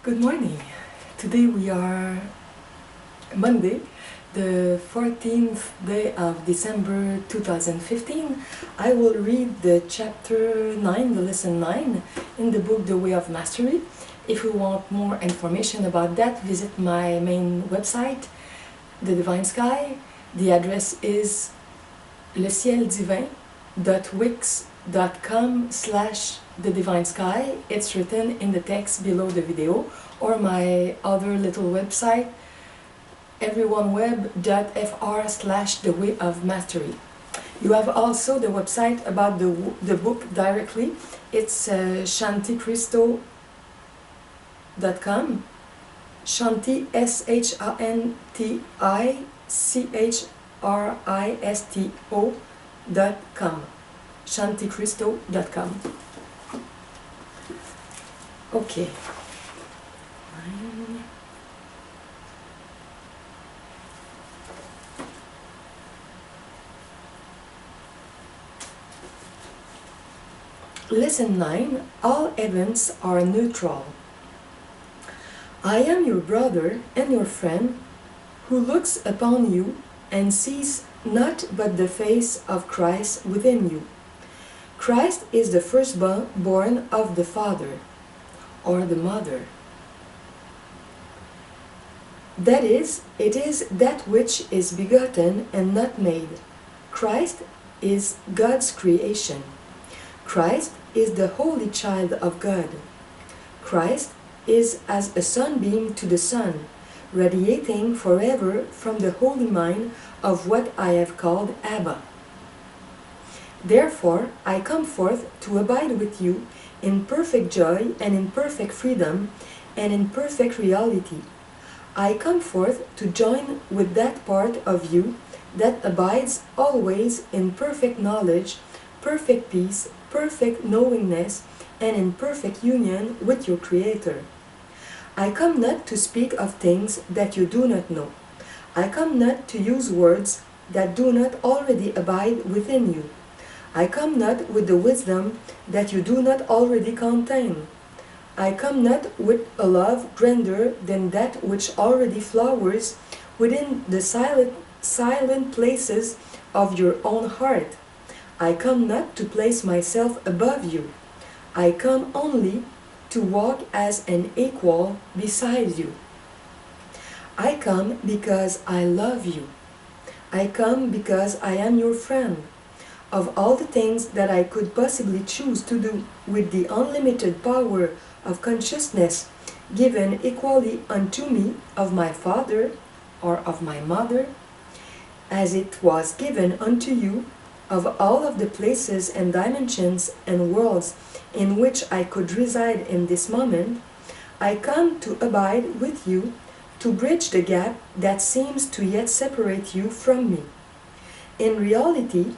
Good morning. Today we are Monday, the 14th day of December 2015. I will read the chapter 9, the lesson 9 in the book The Way of Mastery. If you want more information about that, visit my main website, The Divine Sky. The address is lecielDivin.wix.com/The Divine Sky. It's written in the text below the video, or my other little website, Everyoneweb.fr/The Way of Mastery. You have also the website about the book directly. It's shantichristo.com. Shanti, SHANTICHRISTO.com. shantichristo.com. Okay. Lesson 9. All events are neutral. I am your brother and your friend, who looks upon you and sees not but the face of Christ within you. Christ is the firstborn of the Father, or the Mother. That is, it is that which is begotten and not made. Christ is God's creation. Christ is the holy child of God. Christ is as a sunbeam to the sun, radiating forever from the holy mind of what I have called Abba. Therefore, I come forth to abide with you in perfect joy and in perfect freedom and in perfect reality. I come forth to join with that part of you that abides always in perfect knowledge, perfect peace, perfect knowingness, and in perfect union with your Creator. I come not to speak of things that you do not know. I come not to use words that do not already abide within you. I come not with the wisdom that you do not already contain. I come not with a love grander than that which already flowers within the silent places of your own heart. I come not to place myself above you. I come only to walk as an equal beside you. I come because I love you. I come because I am your friend. Of all the things that I could possibly choose to do with the unlimited power of consciousness given equally unto me of my father or of my mother, as it was given unto you, of all of the places and dimensions and worlds in which I could reside in this moment, I come to abide with you, to bridge the gap that seems to yet separate you from me. In reality,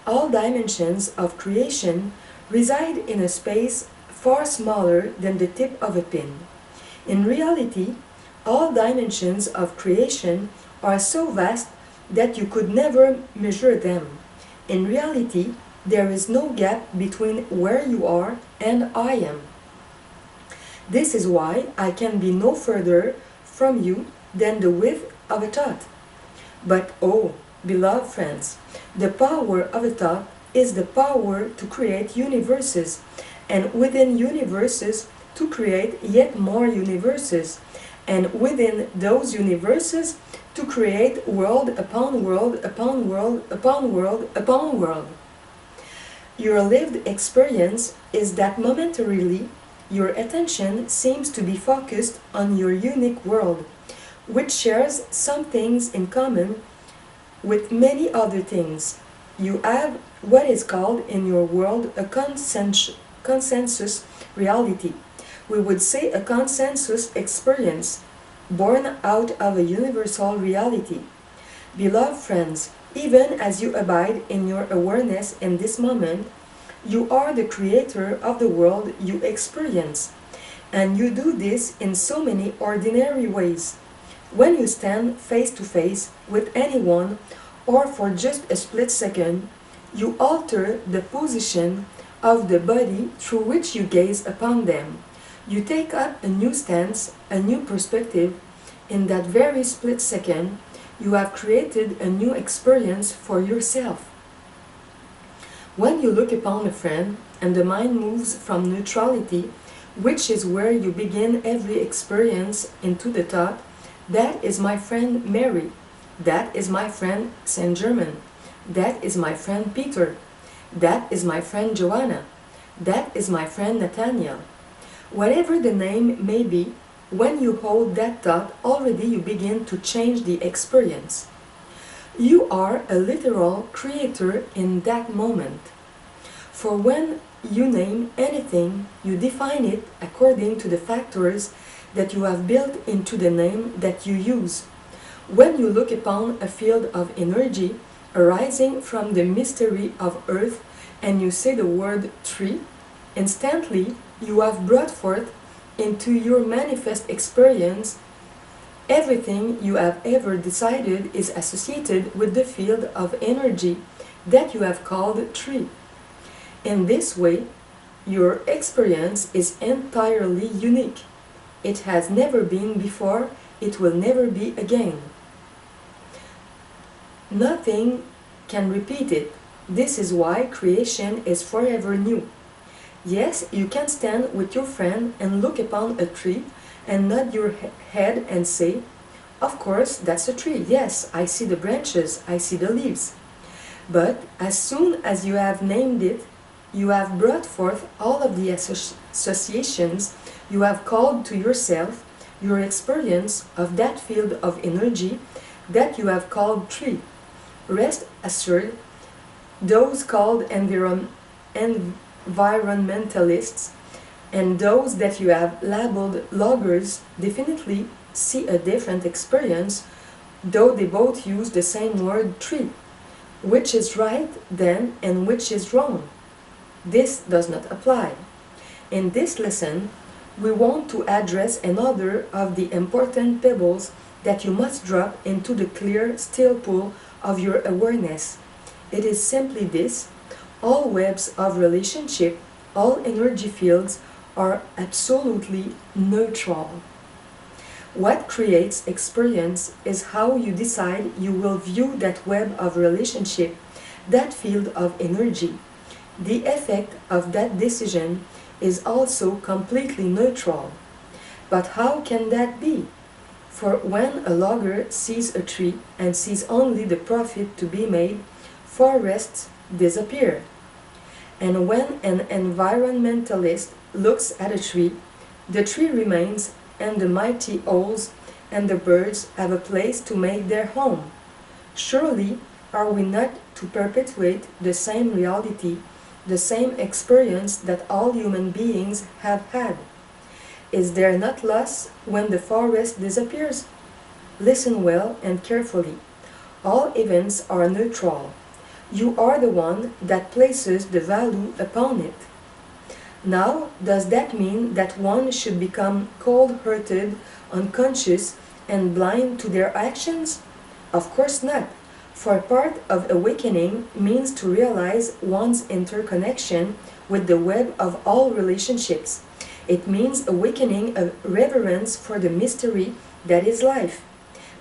all dimensions of creation reside in a space far smaller than the tip of a pin. In reality, all dimensions of creation are so vast that you could never measure them. In reality, there is no gap between where you are and I am. This is why I can be no further from you than the width of a thought. But oh, beloved friends, the power of a thought is the power to create universes, and within universes to create yet more universes, and within those universes to create world upon world upon world upon world upon world. Your lived experience is that momentarily your attention seems to be focused on your unique world, which shares some things in common with many other things. You have what is called in your world a consensus reality. We would say a consensus experience, born out of a universal reality. Beloved friends, even as you abide in your awareness in this moment, you are the creator of the world you experience, and you do this in so many ordinary ways. When you stand face to face with anyone, or for just a split second, you alter the position of the body through which you gaze upon them. You take up a new stance, a new perspective. In that very split second, you have created a new experience for yourself. When you look upon a friend and the mind moves from neutrality, which is where you begin every experience, into the thought, that is my friend Mary, that is my friend Saint Germain, that is my friend Peter, that is my friend Joanna, that is my friend Nathaniel. Whatever the name may be, when you hold that thought, already you begin to change the experience. You are a literal creator in that moment. For when you name anything, you define it according to the factors that you have built into the name that you use. When you look upon a field of energy arising from the mystery of earth and you say the word tree, instantly you have brought forth into your manifest experience everything you have ever decided is associated with the field of energy that you have called tree. In this way, your experience is entirely unique. It has never been before, it will never be again. Nothing can repeat it. This is why creation is forever new. Yes, you can stand with your friend and look upon a tree and nod your head and say, "Of course, that's a tree. Yes, I see the branches, I see the leaves." But as soon as you have named it, you have brought forth all of the associations you have called to yourself, your experience of that field of energy that you have called tree. Rest assured, those called environmentalists and those that you have labeled loggers definitely see a different experience, though they both use the same word tree. Which is right then and which is wrong? This does not apply. In this lesson, we want to address another of the important pebbles that you must drop into the clear, still pool of your awareness. It is simply this: all webs of relationship, all energy fields are absolutely neutral. What creates experience is how you decide you will view that web of relationship, that field of energy. The effect of that decision is also completely neutral. But how can that be? For when a logger sees a tree and sees only the profit to be made, forests disappear. And when an environmentalist looks at a tree, the tree remains, and the mighty owls and the birds have a place to make their home. Surely are we not to perpetuate the same reality, the same experience that all human beings have had? Is there not loss when the forest disappears? Listen well and carefully. All events are neutral. You are the one that places the value upon it. Now, does that mean that one should become cold-hearted, unconscious, and blind to their actions? Of course not, for part of awakening means to realize one's interconnection with the web of all relationships. It means awakening a reverence for the mystery that is life.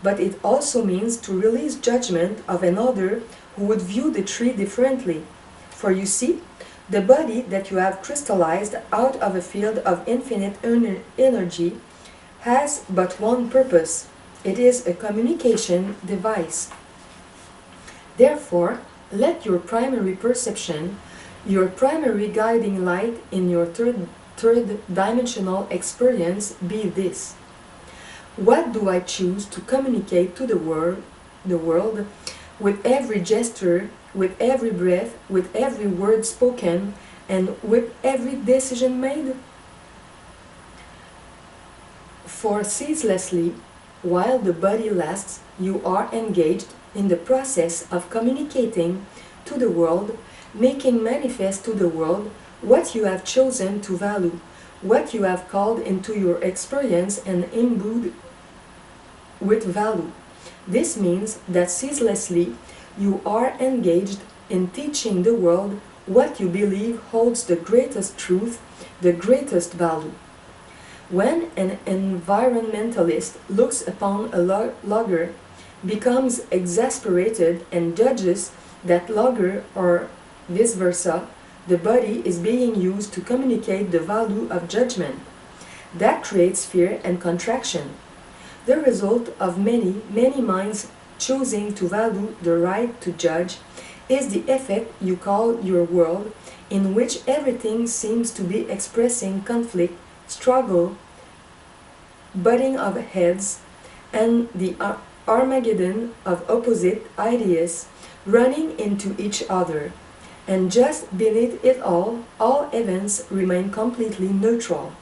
But it also means to release judgment of another who would view the tree differently. For you see, the body that you have crystallized out of a field of infinite energy has but one purpose. It is a communication device. Therefore, let your primary perception, your primary guiding light in your third dimensional experience be this: what do I choose to communicate to the world with every gesture, with every breath, with every word spoken, and with every decision made? For ceaselessly, while the body lasts, you are engaged in the process of communicating to the world, making manifest to the world what you have chosen to value, what you have called into your experience and imbued with value. This means that ceaselessly you are engaged in teaching the world what you believe holds the greatest truth, the greatest value. When an environmentalist looks upon a logger, becomes exasperated and judges that logger or vice versa, the body is being used to communicate the value of judgment. That creates fear and contraction. The result of many minds choosing to value the right to judge is the effect you call your world, in which everything seems to be expressing conflict, struggle, butting of heads, and the Armageddon of opposite ideas running into each other. And just beneath it all events remain completely neutral.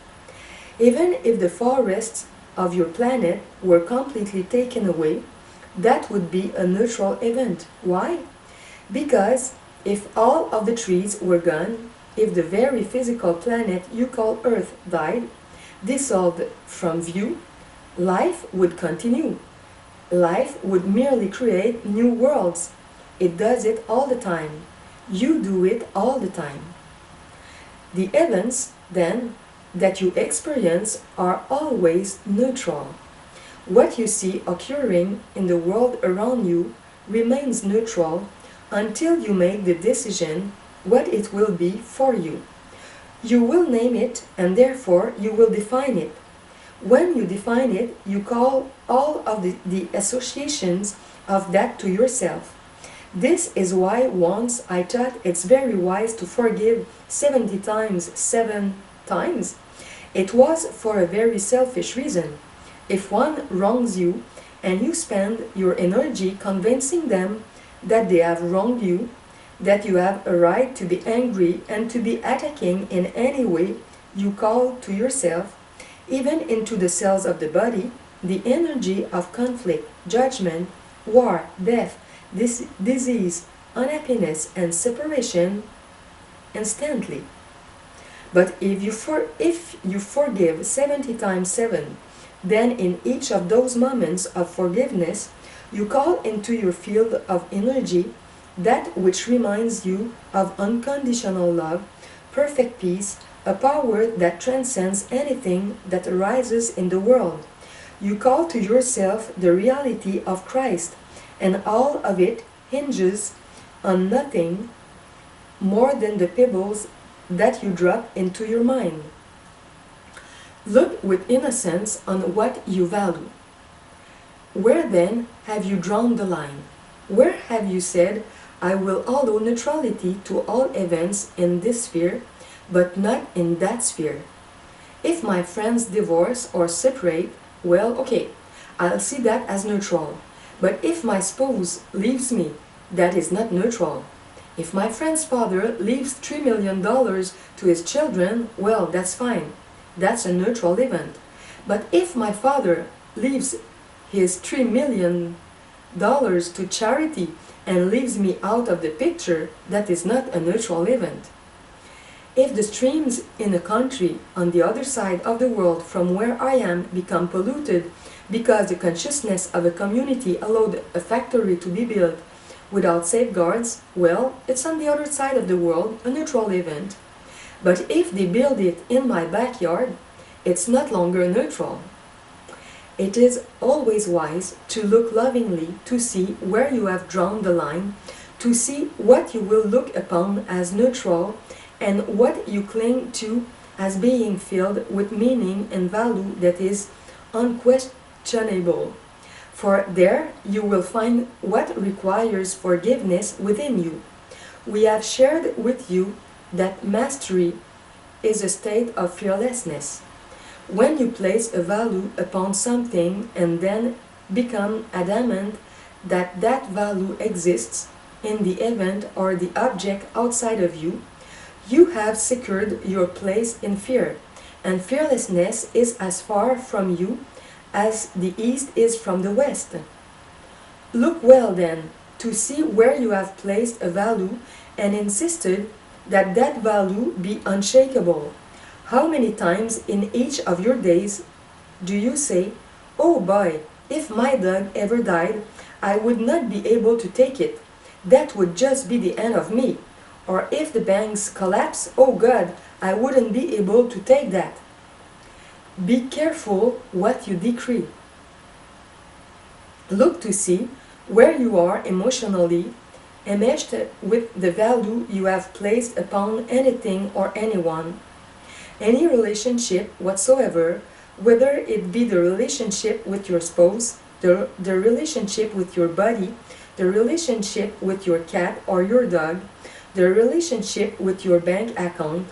Even if the forests of your planet were completely taken away, that would be a neutral event. Why? Because if all of the trees were gone, if the very physical planet you call Earth died, dissolved from view, life would continue. Life would merely create new worlds. It does it all the time. You do it all the time. The events, then, that you experience are always neutral. What you see occurring in the world around you remains neutral until you make the decision what it will be for you. You will name it, and therefore you will define it. When you define it, you call all of the associations of that to yourself. This is why once I thought it's very wise to forgive 70 times 7 times. It was for a very selfish reason. If one wrongs you and you spend your energy convincing them that they have wronged you, that you have a right to be angry and to be attacking in any way you call to yourself, even into the cells of the body, the energy of conflict, judgment, war, death, disease, unhappiness, and separation instantly. But if you forgive 70 times 7, then in each of those moments of forgiveness, you call into your field of energy that which reminds you of unconditional love, perfect peace, a power that transcends anything that arises in the world. You call to yourself the reality of Christ, and all of it hinges on nothing more than the pebbles that you drop into your mind. Look with innocence on what you value. Where then have you drawn the line? Where have you said, I will allow neutrality to all events in this sphere, but not in that sphere? If my friends divorce or separate, well, okay, I'll see that as neutral. But if my spouse leaves me, that is not neutral. If my friend's father leaves $3 million to his children, well, that's fine. That's a neutral event. But if my father leaves his $3 million to charity and leaves me out of the picture, that is not a neutral event. If the streams in a country on the other side of the world from where I am become polluted because the consciousness of a community allowed a factory to be built without safeguards, well, it's on the other side of the world, a neutral event. But if they build it in my backyard, it's not longer neutral. It is always wise to look lovingly to see where you have drawn the line, to see what you will look upon as neutral and what you cling to as being filled with meaning and value that is unquestionable. For there you will find what requires forgiveness within you. We have shared with you that mastery is a state of fearlessness. When you place a value upon something and then become adamant that that value exists in the event or the object outside of you, you have secured your place in fear, and fearlessness is as far from you as the east is from the west. Look well then to see where you have placed a value and insisted that that value be unshakable. How many times in each of your days do you say, oh boy, if my dog ever died, I would not be able to take it. That would just be the end of me. Or if the banks collapse, oh God, I wouldn't be able to take that. Be careful what you decree. Look to see where you are emotionally enmeshed with the value you have placed upon anything or anyone. Any relationship whatsoever, whether it be the relationship with your spouse, the relationship with your body, the relationship with your cat or your dog, the relationship with your bank account,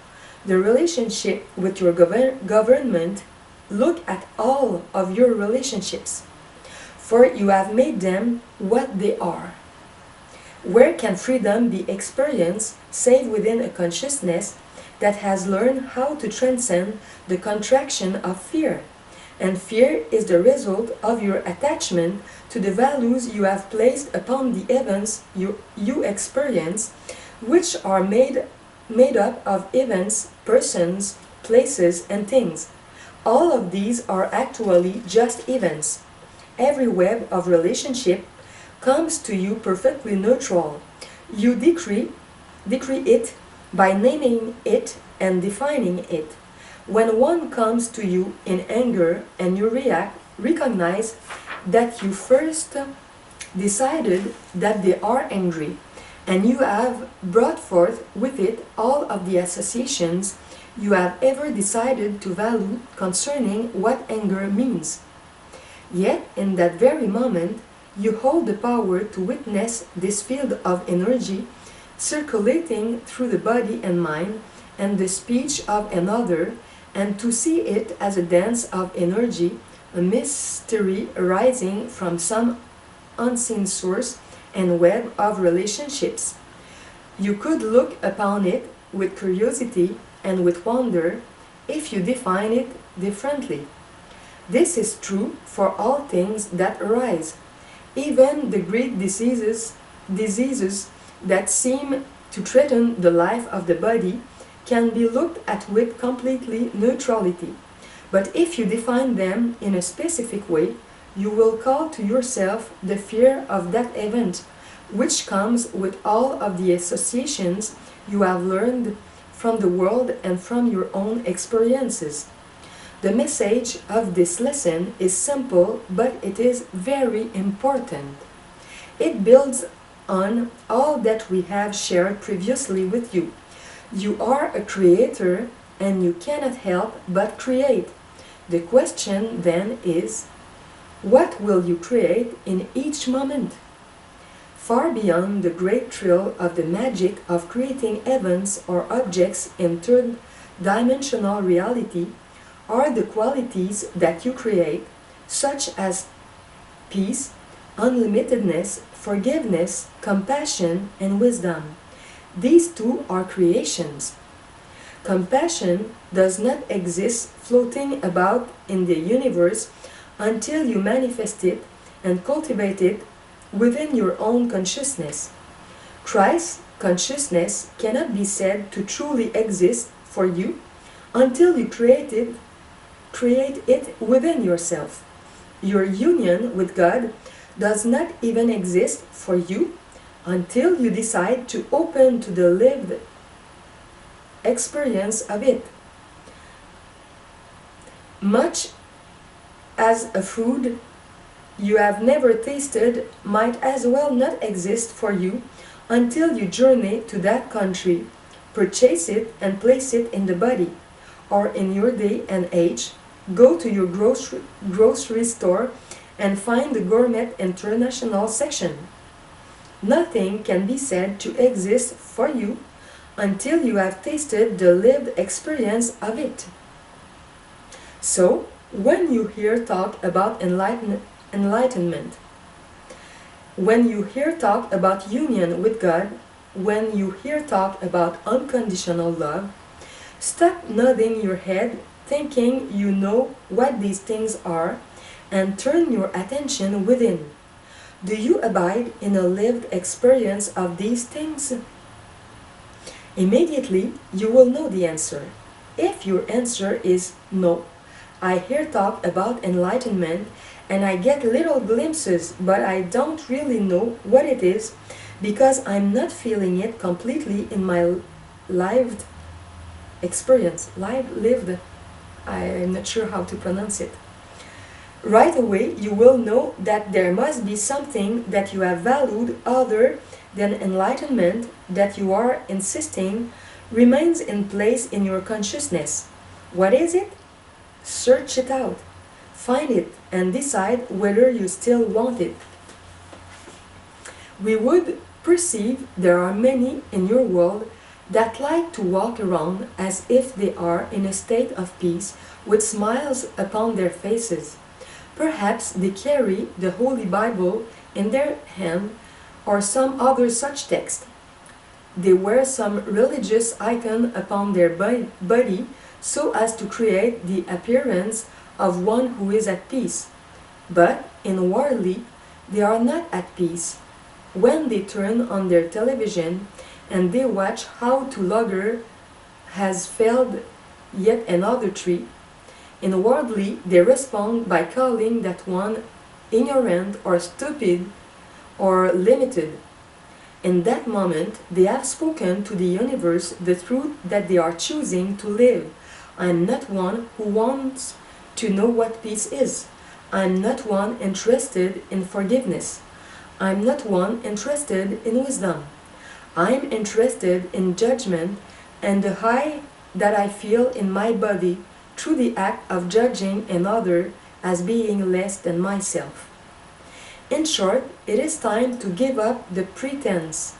the relationship with your government, look at all of your relationships, for you have made them what they are. Where can freedom be experienced save within a consciousness that has learned how to transcend the contraction of fear? And fear is the result of your attachment to the values you have placed upon the events you experience, which are made up of events, persons, places, and things. All of these are actually just events. Every web of relationship comes to you perfectly neutral. You decree it by naming it and defining it. When one comes to you in anger and you recognize that you first decided that they are angry, and you have brought forth with it all of the associations you have ever decided to value concerning what anger means. Yet, in that very moment, you hold the power to witness this field of energy circulating through the body and mind and the speech of another, and to see it as a dance of energy, a mystery arising from some unseen source and web of relationships. You could look upon it with curiosity and with wonder if you define it differently. This is true for all things that arise. Even the great diseases that seem to threaten the life of the body can be looked at with completely neutrality. But if you define them in a specific way, you will call to yourself the fear of that event, which comes with all of the associations you have learned from the world and from your own experiences. The message of this lesson is simple, but it is very important. It builds on all that we have shared previously with you. You are a creator and you cannot help but create. The question then is, what will you create in each moment? Far beyond the great thrill of the magic of creating events or objects in third-dimensional reality are the qualities that you create, such as peace, unlimitedness, forgiveness, compassion, and wisdom. These two are creations. Compassion does not exist floating about in the universe until you manifest it and cultivate it within your own consciousness. Christ's consciousness cannot be said to truly exist for you until you create it within yourself. Your union with God does not even exist for you until you decide to open to the lived experience of it. Much as a food you have never tasted might as well not exist for you until you journey to that country, purchase it and place it in the body, or in your day and age, go to your grocery store and find the gourmet international section. Nothing can be said to exist for you until you have tasted the lived experience of it. So, when you hear talk about enlightenment, when you hear talk about union with God, when you hear talk about unconditional love, stop nodding your head thinking you know what these things are, and turn your attention within. Do you abide in a lived experience of these things? Immediately, you will know the answer. If your answer is no, I hear talk about enlightenment and I get little glimpses, but I don't really know what it is because I'm not feeling it completely in my lived experience, lived I'm not sure how to pronounce it. Right away, you will know that there must be something that you have valued other than enlightenment that you are insisting remains in place in your consciousness. What is it? Search it out, find it, and decide whether you still want it. We would perceive there are many in your world that like to walk around as if they are in a state of peace with smiles upon their faces. Perhaps they carry the Holy Bible in their hand or some other such text. They wear some religious icon upon their body so as to create the appearance of one who is at peace. But inwardly, they are not at peace. When they turn on their television and they watch how two loggers has felled yet another tree, inwardly they respond by calling that one ignorant or stupid or limited. In that moment, they have spoken to the universe the truth that they are choosing to live. I am not one who wants to know what peace is. I am not one interested in forgiveness. I am not one interested in wisdom. I am interested in judgment and the high that I feel in my body through the act of judging another as being less than myself. In short, it is time to give up the pretense.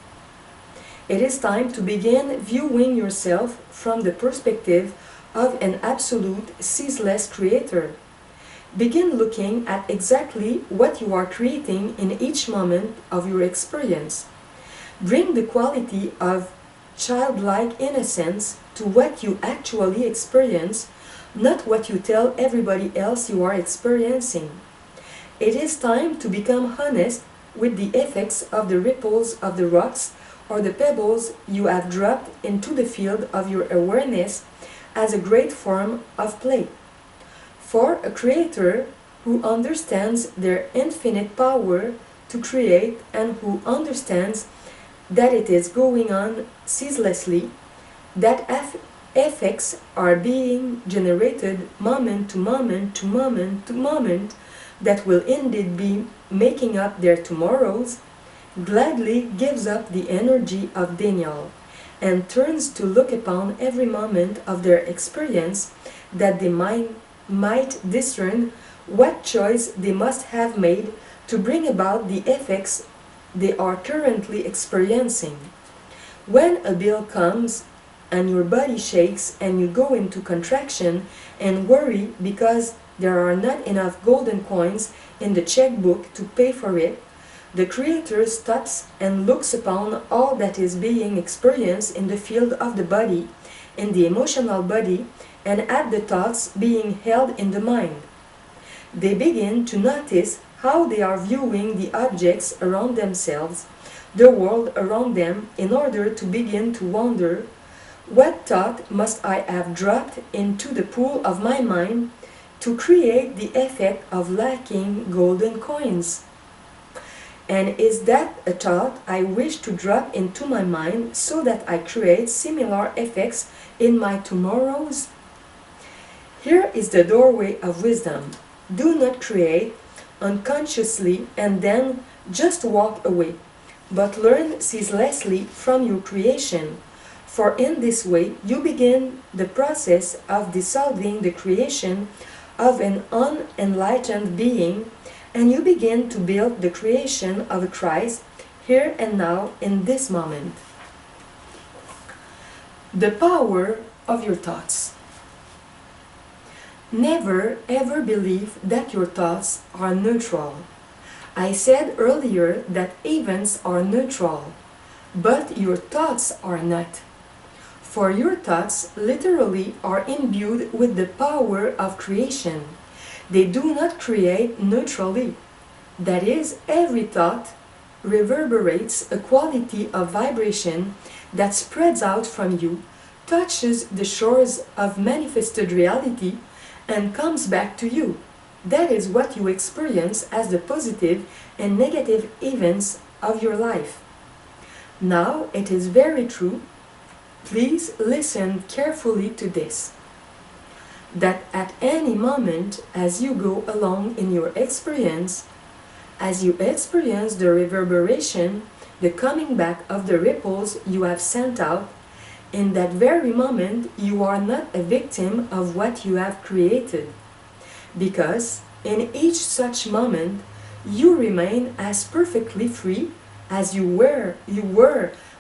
It is time to begin viewing yourself from the perspective of an absolute, ceaseless creator. Begin looking at exactly what you are creating in each moment of your experience. Bring the quality of childlike innocence to what you actually experience, not what you tell everybody else you are experiencing. It is time to become honest with the effects of the ripples of the rocks or the pebbles you have dropped into the field of your awareness as a great form of play. For a creator who understands their infinite power to create and who understands that it is going on ceaselessly, that effects are being generated moment to moment to moment to moment, that will indeed be making up their tomorrows, gladly gives up the energy of denial and turns to look upon every moment of their experience that they might discern what choice they must have made to bring about the effects they are currently experiencing. When a bill comes and your body shakes and you go into contraction and worry because there are not enough golden coins in the checkbook to pay for it, the Creator stops and looks upon all that is being experienced in the field of the body, in the emotional body, and at the thoughts being held in the mind. They begin to notice how they are viewing the objects around themselves, the world around them, in order to begin to wonder, what thought must I have dropped into the pool of my mind to create the effect of lacking golden coins? And is that a thought I wish to drop into my mind so that I create similar effects in my tomorrows? Here is the doorway of wisdom. Do not create unconsciously and then just walk away, but learn ceaselessly from your creation. For in this way you begin the process of dissolving the creation of an unenlightened being, and you begin to build the creation of a Christ here and now in this moment. The power of your thoughts. Never ever believe that your thoughts are neutral. I said earlier that events are neutral, but your thoughts are not. For your thoughts literally are imbued with the power of creation. They do not create neutrally. That is, every thought reverberates a quality of vibration that spreads out from you, touches the shores of manifested reality, and comes back to you. That is what you experience as the positive and negative events of your life. Now, it is very true. Please listen carefully to this. that at any moment as you go along in your experience, as you experience the reverberation, the coming back of the ripples you have sent out, in that very moment you are not a victim of what you have created, because in each such moment you remain as perfectly free as you were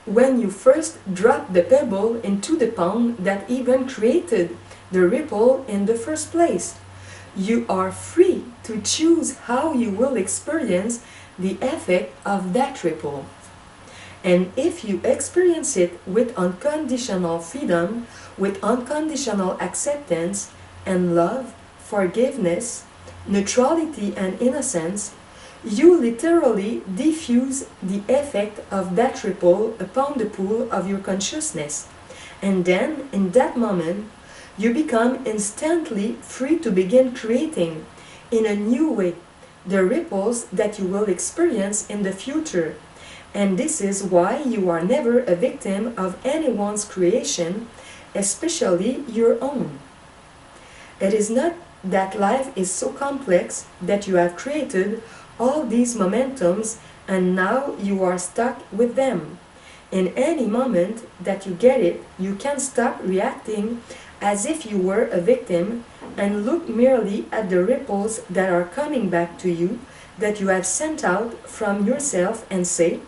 when you first dropped the pebble into the pond that even created the ripple in the first place. You are free to choose how you will experience the effect of that ripple. And if you experience it with unconditional freedom, with unconditional acceptance and love, forgiveness, neutrality and innocence, you literally diffuse the effect of that ripple upon the pool of your consciousness. And then, in that moment, you become instantly free to begin creating, in a new way, the ripples that you will experience in the future. And this is why you are never a victim of anyone's creation, especially your own. It is not that life is so complex that you have created all these momentums and now you are stuck with them. In any moment that you get it, you can stop reacting as if you were a victim and look merely at the ripples that are coming back to you, that you have sent out from yourself, and say,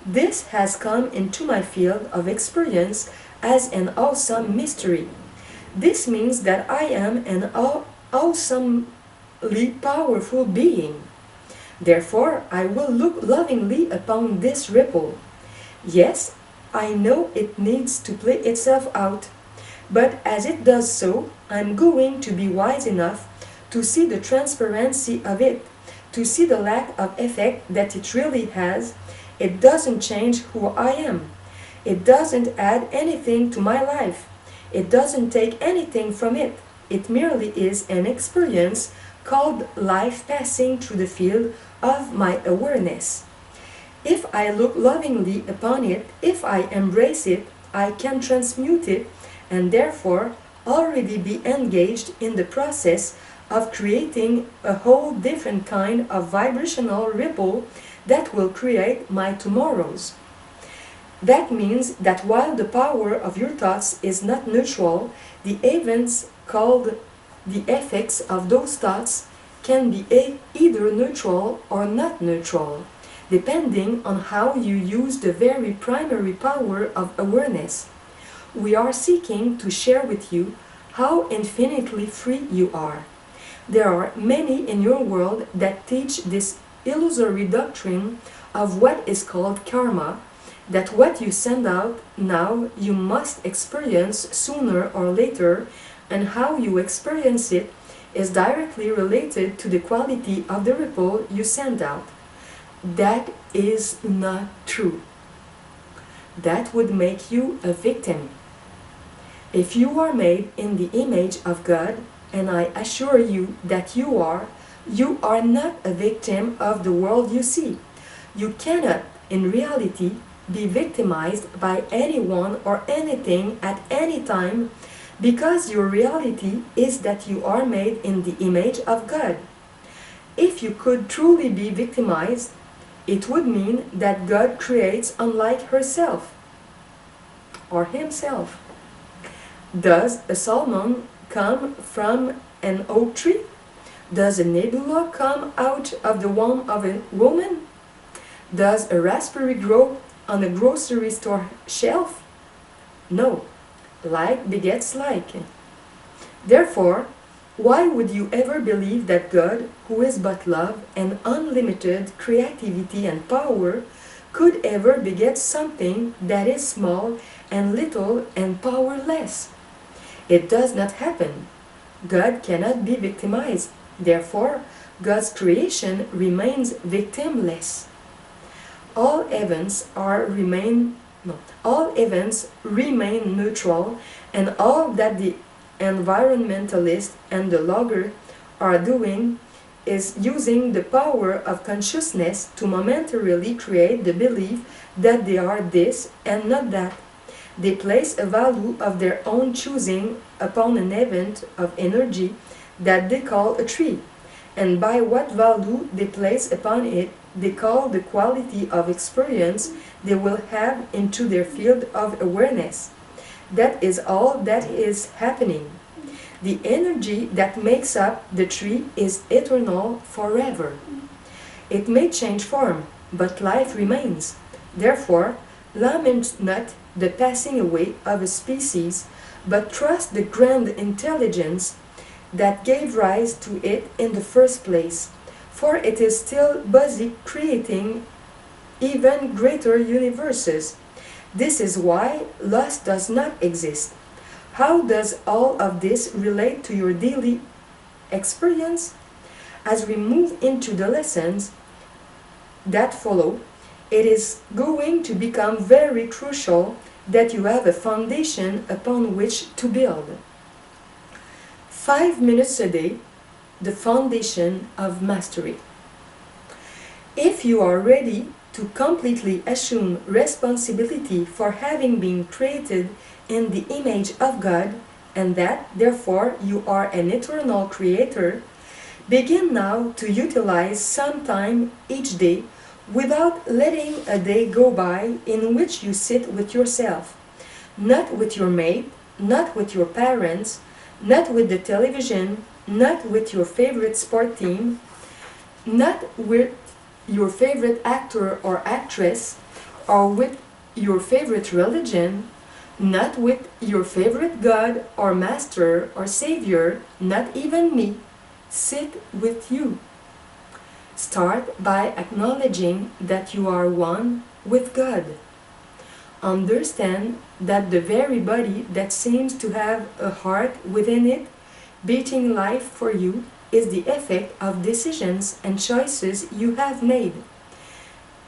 "This has come into my field of experience as an awesome mystery. This means that I am an awesomely powerful being. Therefore, I will look lovingly upon this ripple. Yes, I know it needs to play itself out, but as it does so, I'm going to be wise enough to see the transparency of it, to see the lack of effect that it really has. It doesn't change who I am. It doesn't add anything to my life. It doesn't take anything from it. It merely is an experience called life passing through the field of my awareness. If I look lovingly upon it, if I embrace it, I can transmute it and therefore already be engaged in the process of creating a whole different kind of vibrational ripple that will create my tomorrows. That means that while the power of your thoughts is not neutral, the events called the effects of those thoughts can be either neutral or not neutral, depending on how you use the very primary power of awareness. We are seeking to share with you how infinitely free you are. There are many in your world that teach this illusory doctrine of what is called karma, that what you send out now you must experience sooner or later, and how you experience it is directly related to the quality of the ripple you send out. That is not true. That would make you a victim. If you are made in the image of God, and I assure you that you are not a victim of the world you see. You cannot, in reality, be victimized by anyone or anything at any time, because your reality is that you are made in the image of God. If you could truly be victimized, it would mean that God creates unlike herself or himself. Does a salmon come from an oak tree? Does a nebula come out of the womb of a woman? Does a raspberry grow on a grocery store shelf? No. Like begets like. Therefore, why would you ever believe that God, who is but love and unlimited creativity and power, could ever beget something that is small and little and powerless? It does not happen. God cannot be victimized. Therefore, God's creation remains victimless. All events remain neutral, and all that the environmentalist and the logger are doing is using the power of consciousness to momentarily create the belief that they are this and not that, They place a value of their own choosing upon an event of energy that they call a tree, and by what value they place upon it, they call the quality of experience they will have into their field of awareness. That is all that is happening. The energy that makes up the tree is eternal forever. It may change form, but life remains. Therefore, lament not the passing away of a species, but trust the grand intelligence that gave rise to it in the first place, for it is still busy creating even greater universes. This is why loss does not exist. How does all of this relate to your daily experience? As we move into the lessons that follow, it is going to become very crucial that you have a foundation upon which to build. 5 minutes a day, the foundation of mastery. If you are ready to completely assume responsibility for having been created in the image of God, and that, therefore, you are an eternal creator, begin now to utilize some time each day without letting a day go by in which you sit with yourself, not with your mate, not with your parents, not with the television, not with your favorite sport team, not with your favorite actor or actress, or with your favorite religion, not with your favorite God or master or savior, not even me. Sit with you. Start by acknowledging that you are one with God. Understand that the very body that seems to have a heart within it, beating life for you, is the effect of decisions and choices you have made.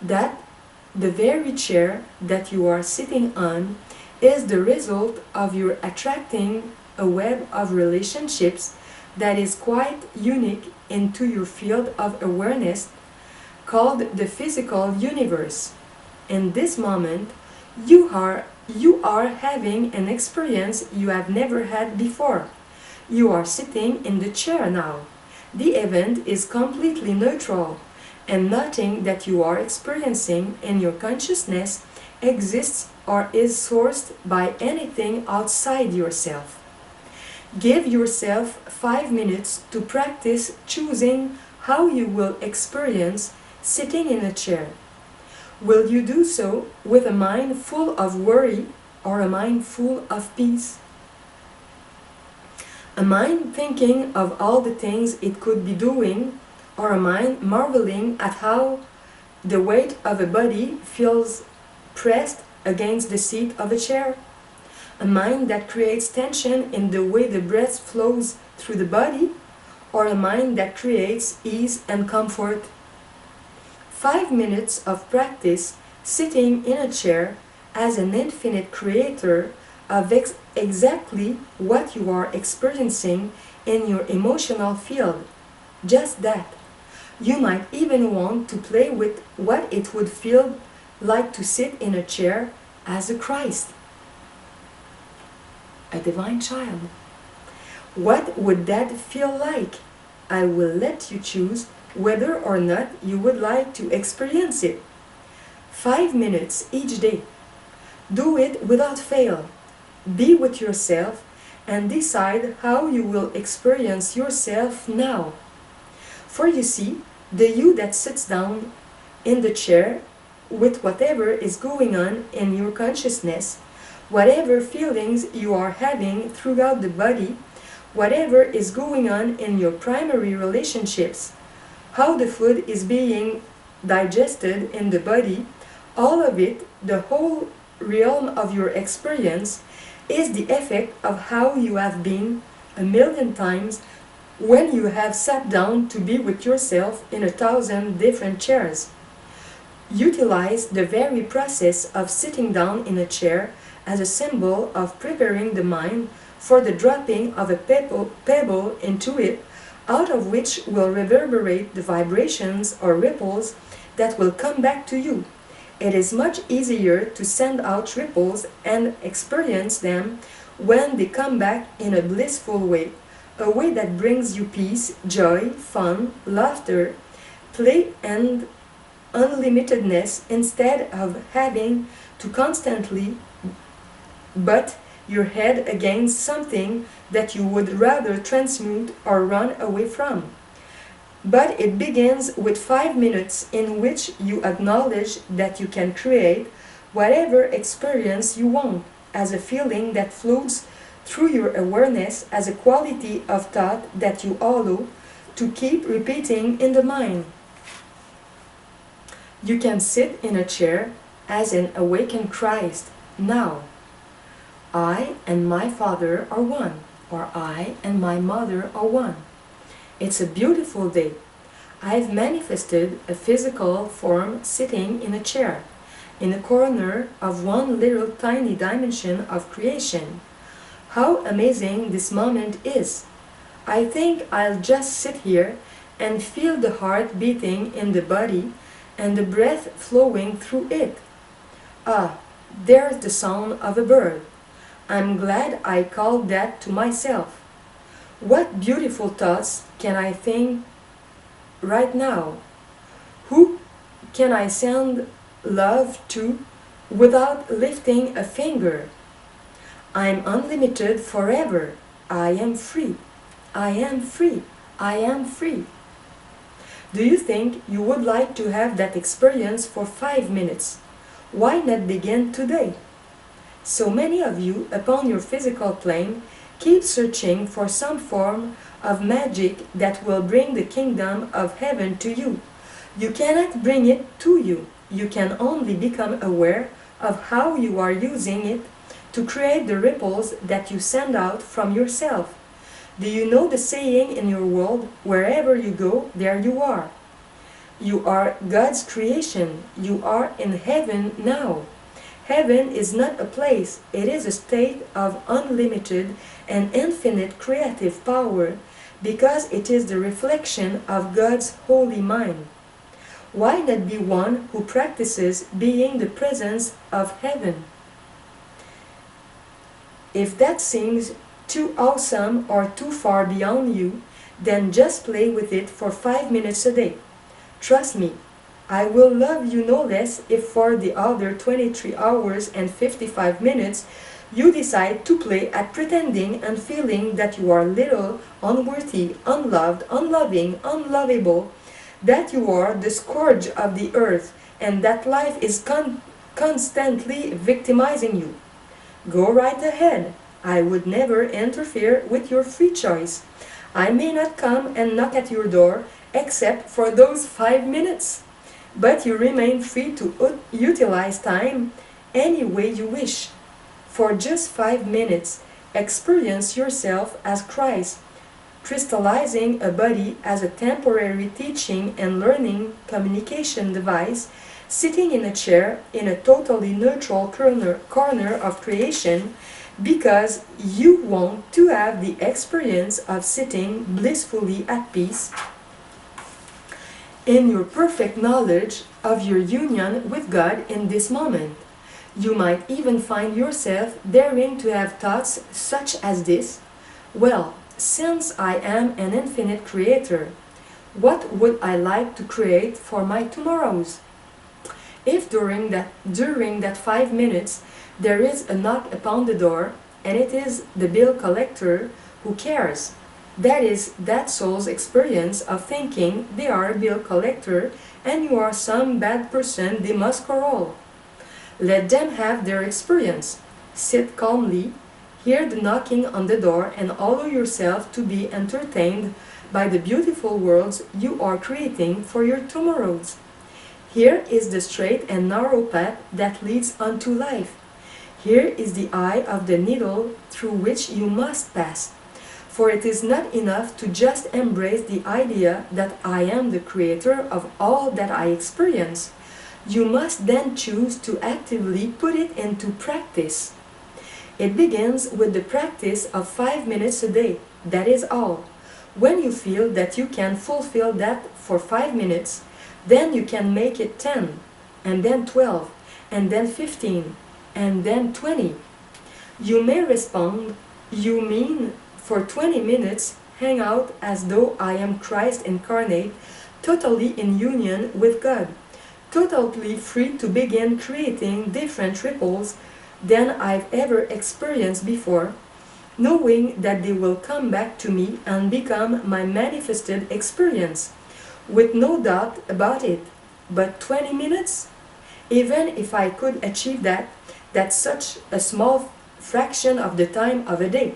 That the very chair that you are sitting on is the result of your attracting a web of relationships that is quite unique into your field of awareness, called the physical universe. In this moment, you are having an experience you have never had before. You are sitting in the chair now. The event is completely neutral, and nothing that you are experiencing in your consciousness exists or is sourced by anything outside yourself. Give yourself 5 minutes to practice choosing how you will experience sitting in a chair. Will you do so with a mind full of worry or a mind full of peace? A mind thinking of all the things it could be doing, or a mind marveling at how the weight of a body feels pressed against the seat of a chair? A mind that creates tension in the way the breath flows through the body, or a mind that creates ease and comfort? 5 minutes of practice sitting in a chair as an infinite creator of exactly what you are experiencing in your emotional field. Just that. You might even want to play with what it would feel like to sit in a chair as a Christ, a divine child. What would that feel like? I will let you choose whether or not you would like to experience it. 5 minutes each day. Do it without fail. Be with yourself and decide how you will experience yourself now. For you see, the you that sits down in the chair with whatever is going on in your consciousness, whatever feelings you are having throughout the body, whatever is going on in your primary relationships, how the food is being digested in the body, all of it, the whole realm of your experience, is the effect of how you have been a million times when you have sat down to be with yourself in 1,000 different chairs. Utilize the very process of sitting down in a chair as a symbol of preparing the mind for the dropping of a pebble into it, out of which will reverberate the vibrations or ripples that will come back to you. It is much easier to send out ripples and experience them when they come back in a blissful way, a way that brings you peace, joy, fun, laughter, play, and unlimitedness, instead of having to constantly butt your head against something that you would rather transmute or run away from. But it begins with 5 minutes in which you acknowledge that you can create whatever experience you want as a feeling that floats through your awareness, as a quality of thought that you allow to keep repeating in the mind. You can sit in a chair as an awakened Christ now. I and my Father are one, or I and my mother are one. It's a beautiful day. I've manifested a physical form sitting in a chair, in a corner of one little tiny dimension of creation. How amazing this moment is! I think I'll just sit here and feel the heart beating in the body and the breath flowing through it. Ah, there's the sound of a bird. I'm glad I called that to myself. What beautiful thoughts can I think right now? Who can I send love to without lifting a finger? I'm unlimited forever. I am free. I am free. I am free. Do you think you would like to have that experience for 5 minutes? Why not begin today? So many of you, upon your physical plane, keep searching for some form of magic that will bring the kingdom of heaven to you. You cannot bring it to you. You can only become aware of how you are using it to create the ripples that you send out from yourself. Do you know the saying in your world, wherever you go, there you are? You are God's creation. You are in heaven now. Heaven is not a place, it is a state of unlimited and infinite creative power, because it is the reflection of God's holy mind. Why not be one who practices being the presence of heaven? If that seems too awesome or too far beyond you, then just play with it for 5 minutes a day. Trust me, I will love you no less if for the other 23 hours and 55 minutes you decide to play at pretending and feeling that you are little, unworthy, unloved, unloving, unlovable, that you are the scourge of the earth, and that life is constantly victimizing you. Go right ahead. I would never interfere with your free choice. I may not come and knock at your door except for those 5 minutes. But you remain free to utilize time any way you wish. For just 5 minutes, experience yourself as Christ, crystallizing a body as a temporary teaching and learning communication device, sitting in a chair in a totally neutral corner of creation, because you want to have the experience of sitting blissfully at peace in your perfect knowledge of your union with God in this moment. You might even find yourself daring to have thoughts such as this: well, since I am an infinite creator, what would I like to create for my tomorrows? If during that 5 minutes there is a knock upon the door, and it is the bill collector, who cares? That is that soul's experience of thinking they are a bill collector and you are some bad person they must corral. Let them have their experience. Sit calmly, hear the knocking on the door, and allow yourself to be entertained by the beautiful worlds you are creating for your tomorrows. Here is the straight and narrow path that leads unto life. Here is the eye of the needle through which you must pass. For it is not enough to just embrace the idea that I am the creator of all that I experience. You must then choose to actively put it into practice. It begins with the practice of 5 minutes a day. That is all. When you feel that you can fulfill that for 5 minutes, then you can make it 10. and then 12, and then 15, and then 20. You may respond, you mean for 20 minutes hang out as though I am Christ incarnate, totally in union with God, totally free to begin creating different ripples than I've ever experienced before, knowing that they will come back to me and become my manifested experience, with no doubt about it. But 20 minutes? Even if I could achieve that, that's such a small fraction of the time of a day.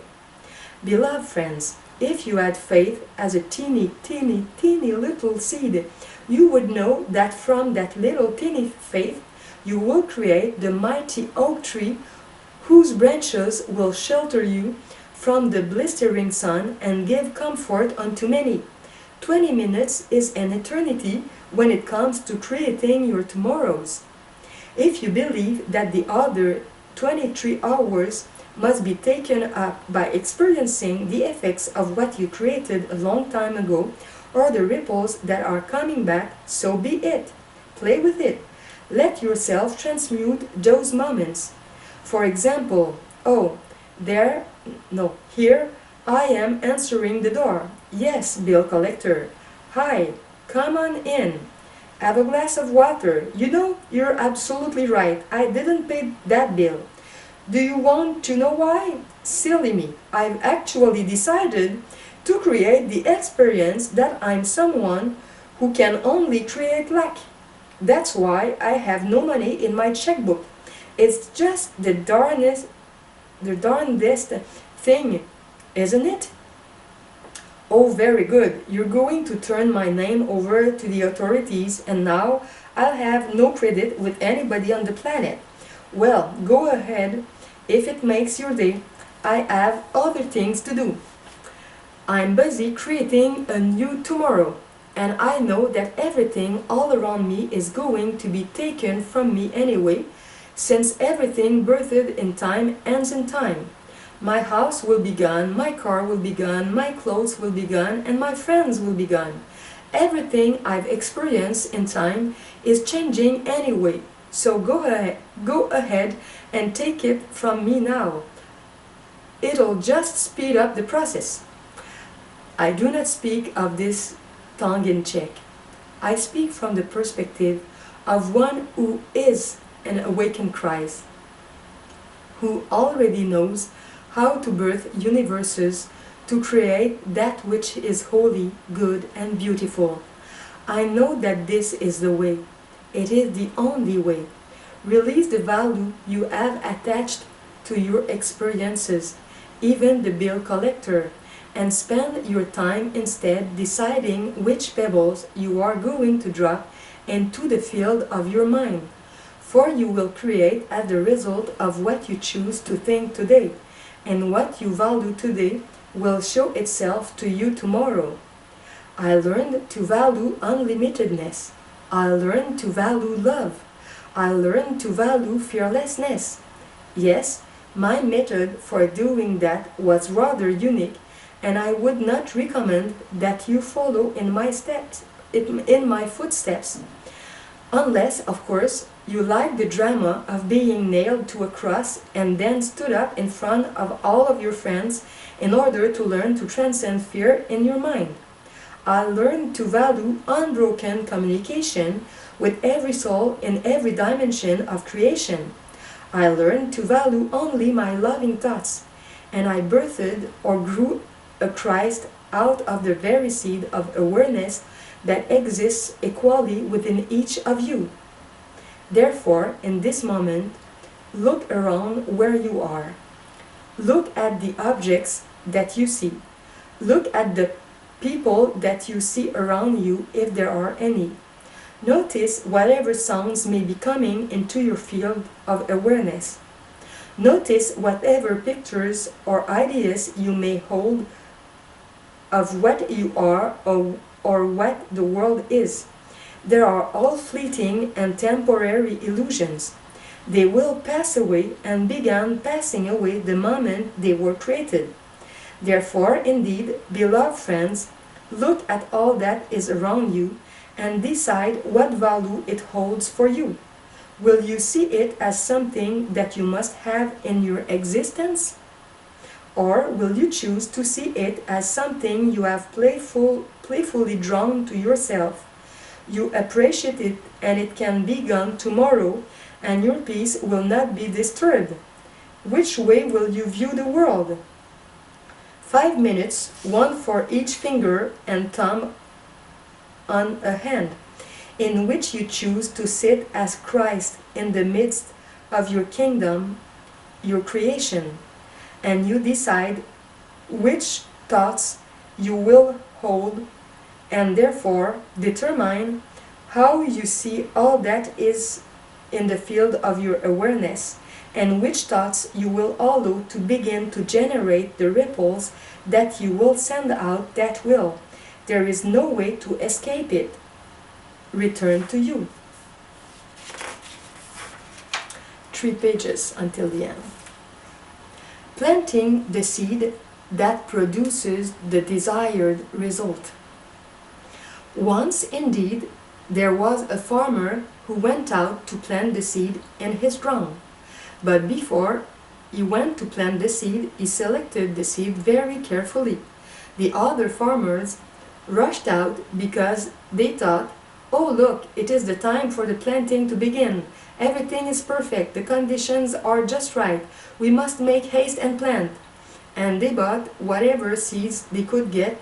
Beloved friends, if you had faith as a teeny little seed, you would know that from that little teeny faith, you will create the mighty oak tree whose branches will shelter you from the blistering sun and give comfort unto many. 20 minutes is an eternity when it comes to creating your tomorrows. If you believe that the other 23 hours must be taken up by experiencing the effects of what you created a long time ago, or the ripples that are coming back, so be it. Play with it. Let yourself transmute those moments. For example, here I am answering the door. Yes, bill collector. Hi, come on in. Have a glass of water. You know, you're absolutely right. I didn't pay that bill. Do you want to know why? Silly me. I've actually decided to create the experience that I'm someone who can only create lack. That's why I have no money in my checkbook. It's just the darndest thing, isn't it? Oh, very good. You're going to turn my name over to the authorities, and now I'll have no credit with anybody on the planet. Well, go ahead. If it makes your day, I have other things to do. I'm busy creating a new tomorrow, and I know that everything all around me is going to be taken from me anyway, since everything birthed in time ends in time. My house will be gone, my car will be gone, my clothes will be gone, and my friends will be gone. Everything I've experienced in time is changing anyway, so go ahead and take it from me now. It'll just speed up the process. I do not speak of this tongue-in-cheek. I speak from the perspective of one who is an awakened Christ, who already knows how to birth universes, to create that which is holy, good, and beautiful. I know that this is the way. It is the only way. Release the value you have attached to your experiences, even the bill collector, and spend your time instead deciding which pebbles you are going to drop into the field of your mind. For you will create as the result of what you choose to think today, and what you value today will show itself to you tomorrow. I learned to value unlimitedness. I learned to value love. I learned to value fearlessness. Yes, my method for doing that was rather unique, and I would not recommend that you follow in my footsteps. Unless, of course, you like the drama of being nailed to a cross and then stood up in front of all of your friends in order to learn to transcend fear in your mind. I learned to value unbroken communication with every soul in every dimension of creation. I learned to value only my loving thoughts, and I birthed or grew a Christ out of the very seed of awareness that exists equally within each of you. Therefore, in this moment, look around where you are. Look at the objects that you see. Look at the people that you see around you, if there are any. Notice whatever sounds may be coming into your field of awareness. Notice whatever pictures or ideas you may hold of what you are or what the world is. They are all fleeting and temporary illusions. They will pass away and began passing away the moment they were created. Therefore, indeed, beloved friends, look at all that is around you and decide what value it holds for you. Will you see it as something that you must have in your existence? Or will you choose to see it as something you have playfully drawn to yourself? You appreciate it and it can be gone tomorrow and your peace will not be disturbed. Which way will you view the world? 5 minutes, one for each finger and thumb on a hand, in which you choose to sit as Christ in the midst of your kingdom, your creation, and you decide which thoughts you will hold and therefore determine how you see all that is in the field of your awareness, and which thoughts you will allow to begin to generate the ripples that you will send out that will. There is no way to escape it. Return to you. 3 pages until the end. Planting the seed that produces the desired result. Once, indeed, there was a farmer who went out to plant the seed in his ground. But before he went to plant the seed, he selected the seed very carefully. The other farmers rushed out because they thought, "Oh look, it is the time for the planting to begin. Everything is perfect, the conditions are just right. We must make haste and plant." And they bought whatever seeds they could get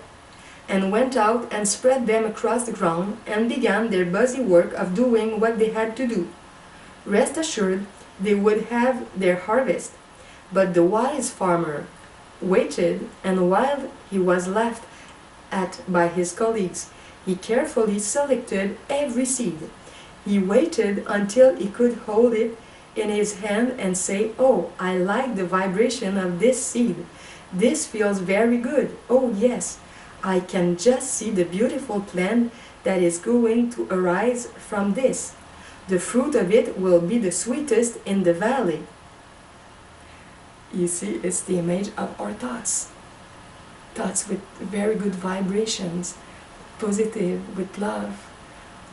and went out and spread them across the ground and began their busy work of doing what they had to do. Rest assured, they would have their harvest. But the wise farmer waited, and while he was laughed at by his colleagues, he carefully selected every seed. He waited until he could hold it in his hand and say, "Oh, I like the vibration of this seed. This feels very good. Oh yes, I can just see the beautiful plant that is going to arise from this. The fruit of it will be the sweetest in the valley." You see, it's the image of our thoughts. Thoughts with very good vibrations, positive, with love,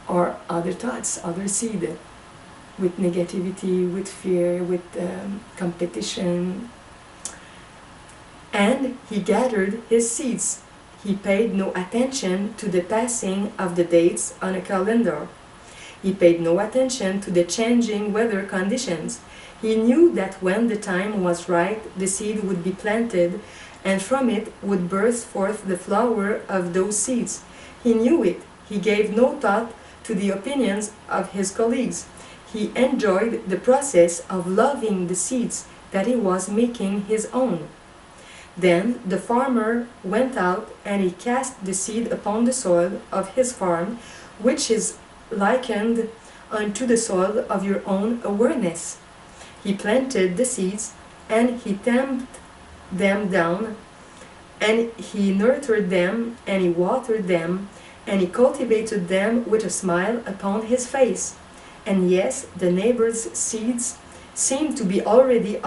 or other thoughts, other seed, with negativity, with fear, with competition. And he gathered his seeds. He paid no attention to the passing of the dates on a calendar. He paid no attention to the changing weather conditions. He knew that when the time was right, the seed would be planted, and from it would burst forth the flower of those seeds. He knew it. He gave no thought to the opinions of his colleagues. He enjoyed the process of loving the seeds that he was making his own. Then the farmer went out and he cast the seed upon the soil of his farm, which is likened unto the soil of your own awareness. He planted the seeds and he tamped them down, and he nurtured them and he watered them and he cultivated them with a smile upon his face. And yes, the neighbor's seeds seemed to be already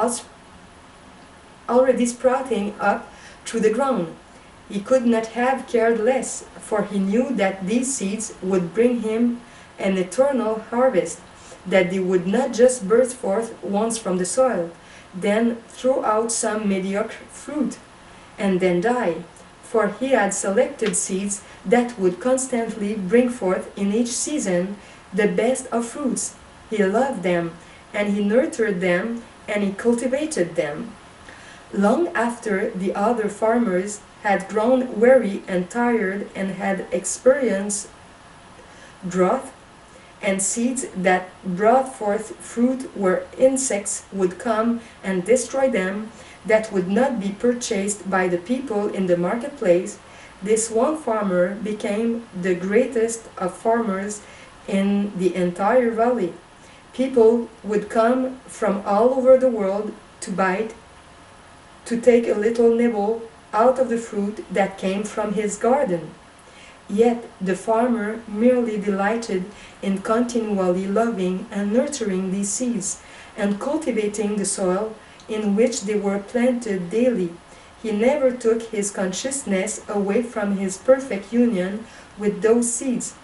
sprouting up through the ground. He could not have cared less, for he knew that these seeds would bring him an eternal harvest, that they would not just burst forth once from the soil, then throw out some mediocre fruit, and then die, for he had selected seeds that would constantly bring forth in each season the best of fruits. He loved them, and he nurtured them, and he cultivated them. Long after the other farmers had grown weary and tired and had experienced drought, and seeds that brought forth fruit where insects would come and destroy them, that would not be purchased by the people in the marketplace, this one farmer became the greatest of farmers in the entire valley. People would come from all over the world to bite, to take a little nibble out of the fruit that came from his garden. Yet the farmer merely delighted in continually loving and nurturing these seeds and cultivating the soil in which they were planted daily. He never took his consciousness away from his perfect union with those seeds.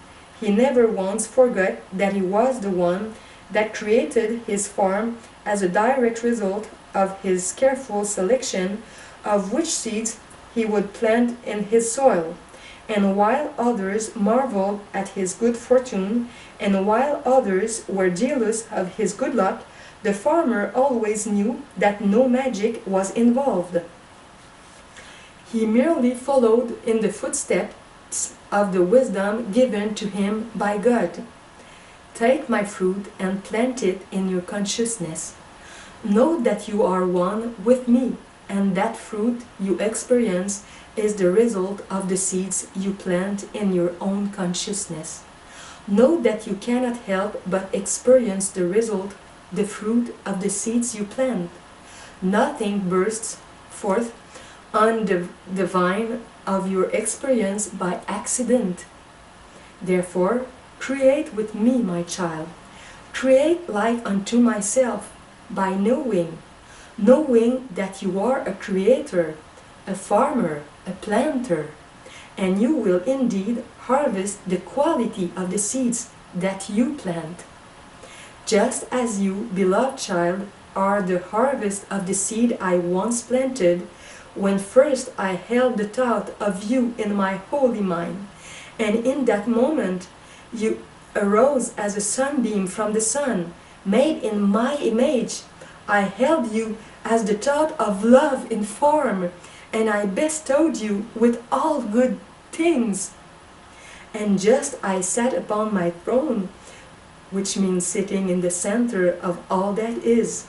He never once forgot that he was the one that created his farm as a direct result of his careful selection of which seeds he would plant in his soil. And while others marveled at his good fortune, and while others were jealous of his good luck, the farmer always knew that no magic was involved. He merely followed in the footsteps of the wisdom given to him by God. Take my fruit and plant it in your consciousness. Know that you are one with me, and that fruit you experience is the result of the seeds you plant in your own consciousness. Know that you cannot help but experience the result, the fruit of the seeds you plant. Nothing bursts forth on the vine of your experience by accident. Therefore, create with me, my child. Create like unto myself, by knowing that you are a creator, a farmer, a planter, and you will indeed harvest the quality of the seeds that you plant. Just as you, beloved child, are the harvest of the seed I once planted, when first I held the thought of you in my holy mind, and in that moment you arose as a sunbeam from the sun, made in my image. I held you as the thought of love in form, and I bestowed you with all good things. And just I sat upon my throne, which means sitting in the center of all that is,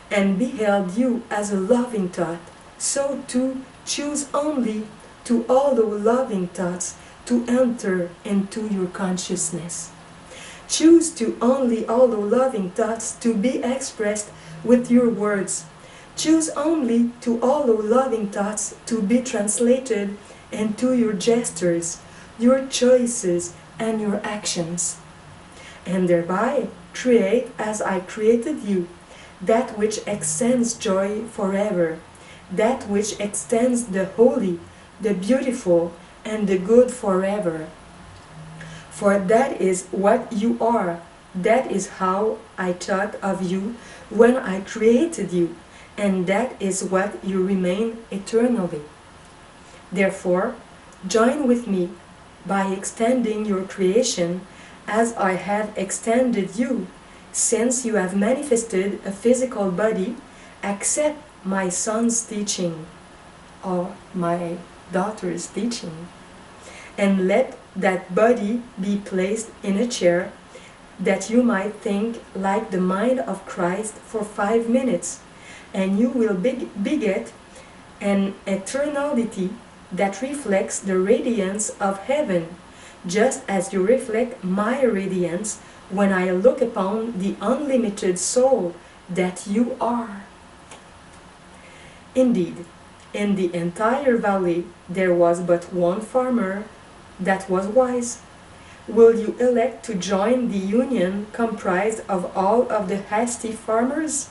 and beheld you as a loving thought, so too choose only to allow loving thoughts to enter into your consciousness. Choose to only allow loving thoughts to be expressed with your words. Choose only to allow loving thoughts to be translated into your gestures, your choices, and your actions. And thereby create as I created you, that which extends joy forever, that which extends the holy, the beautiful, and the good forever. For that is what you are, that is how I thought of you when I created you, and that is what you remain eternally. Therefore, join with me by extending your creation as I have extended you, since you have manifested a physical body. Accept my son's teaching, or my daughter's teaching, and let that body be placed in a chair, that you might think like the mind of Christ for 5 minutes, and you will beget an eternality that reflects the radiance of heaven, just as you reflect my radiance when I look upon the unlimited soul that you are. Indeed, in the entire valley there was but one farmer that was wise. Will you elect to join the union comprised of all of the hasty farmers?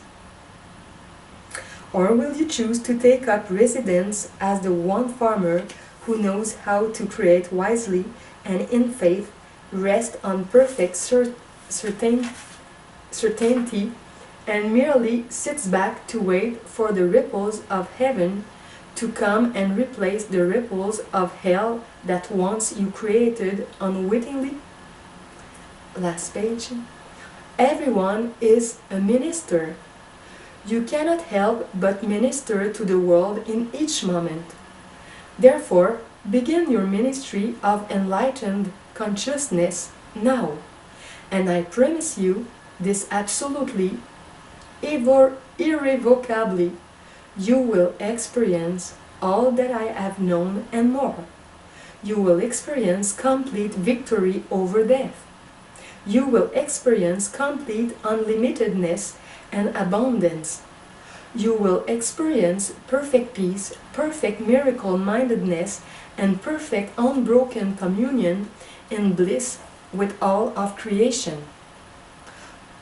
Or will you choose to take up residence as the one farmer who knows how to create wisely and in faith rest on perfect certainty and merely sits back to wait for the ripples of heaven to come and replace the ripples of hell that once you created unwittingly? Last page. Everyone is a minister. You cannot help but minister to the world in each moment. Therefore, begin your ministry of enlightened consciousness now, and I promise you this absolutely, irrevocably, you will experience all that I have known and more. You will experience complete victory over death. You will experience complete unlimitedness and abundance. You will experience perfect peace, perfect miracle-mindedness, and perfect unbroken communion in bliss with all of creation.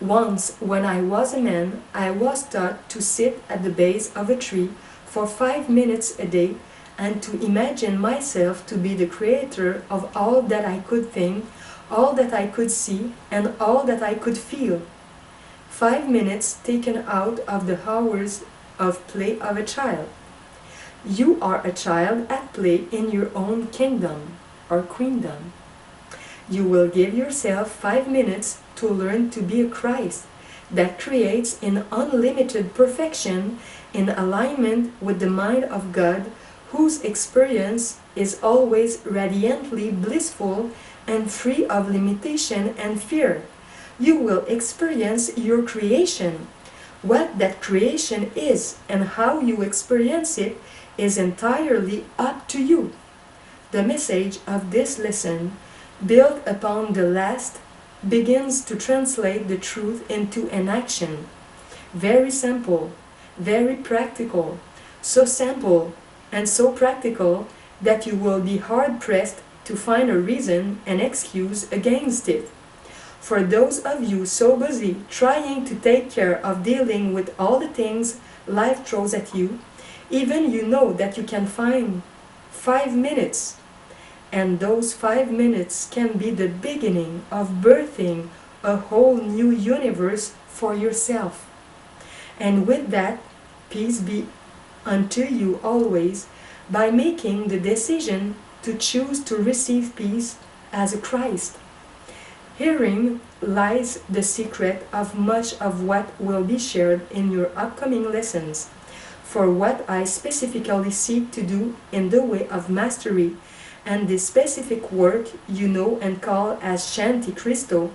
Once, when I was a man, I was taught to sit at the base of a tree for 5 minutes a day and to imagine myself to be the creator of all that I could think, all that I could see, and all that I could feel. 5 minutes taken out of the hours of play of a child. You are a child at play in your own kingdom or queendom. You will give yourself 5 minutes to learn to be a Christ that creates in unlimited perfection in alignment with the mind of God, whose experience is always radiantly blissful and free of limitation and fear. You will experience your creation. What that creation is and how you experience it is entirely up to you. The message of this lesson, built upon the last, begins to translate the truth into an action. Very simple, very practical, so simple and so practical that you will be hard-pressed to find a reason and excuse against it. For those of you so busy trying to take care of dealing with all the things life throws at you, even you know that you can find 5 minutes, and those 5 minutes can be the beginning of birthing a whole new universe for yourself. And with that, peace be unto you always, by making the decision to choose to receive peace as a Christ. Herein lies the secret of much of what will be shared in your upcoming lessons. For what I specifically seek to do in the way of mastery, and this specific work you know and call as Shanti Christo,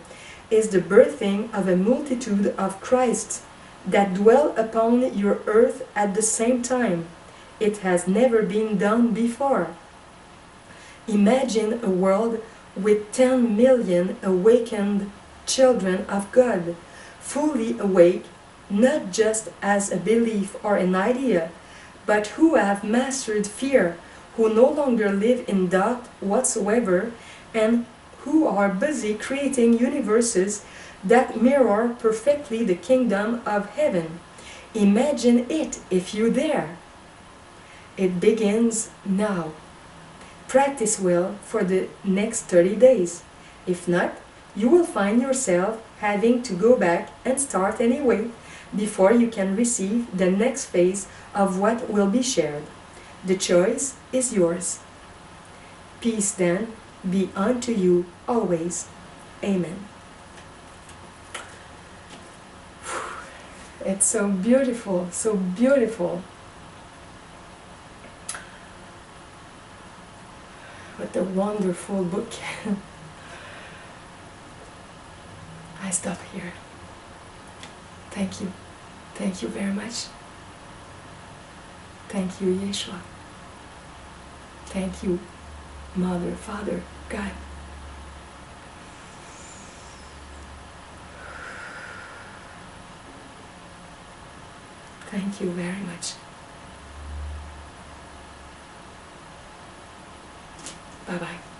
is the birthing of a multitude of Christs that dwell upon your earth at the same time. It has never been done before. Imagine a world with 10 million awakened children of God, fully awake, not just as a belief or an idea, but who have mastered fear, who no longer live in doubt whatsoever, and who are busy creating universes that mirror perfectly the kingdom of heaven. Imagine it if you dare. It begins now. Practice well for the next 30 days. If not, you will find yourself having to go back and start anyway before you can receive the next phase of what will be shared. The choice is yours. Peace then be unto you always. Amen. It's so beautiful, so beautiful. What a wonderful book. I stop here. Thank you. Thank you very much. Thank you, Yeshua. Thank you, Mother, Father, God. Thank you very much. Bye-bye.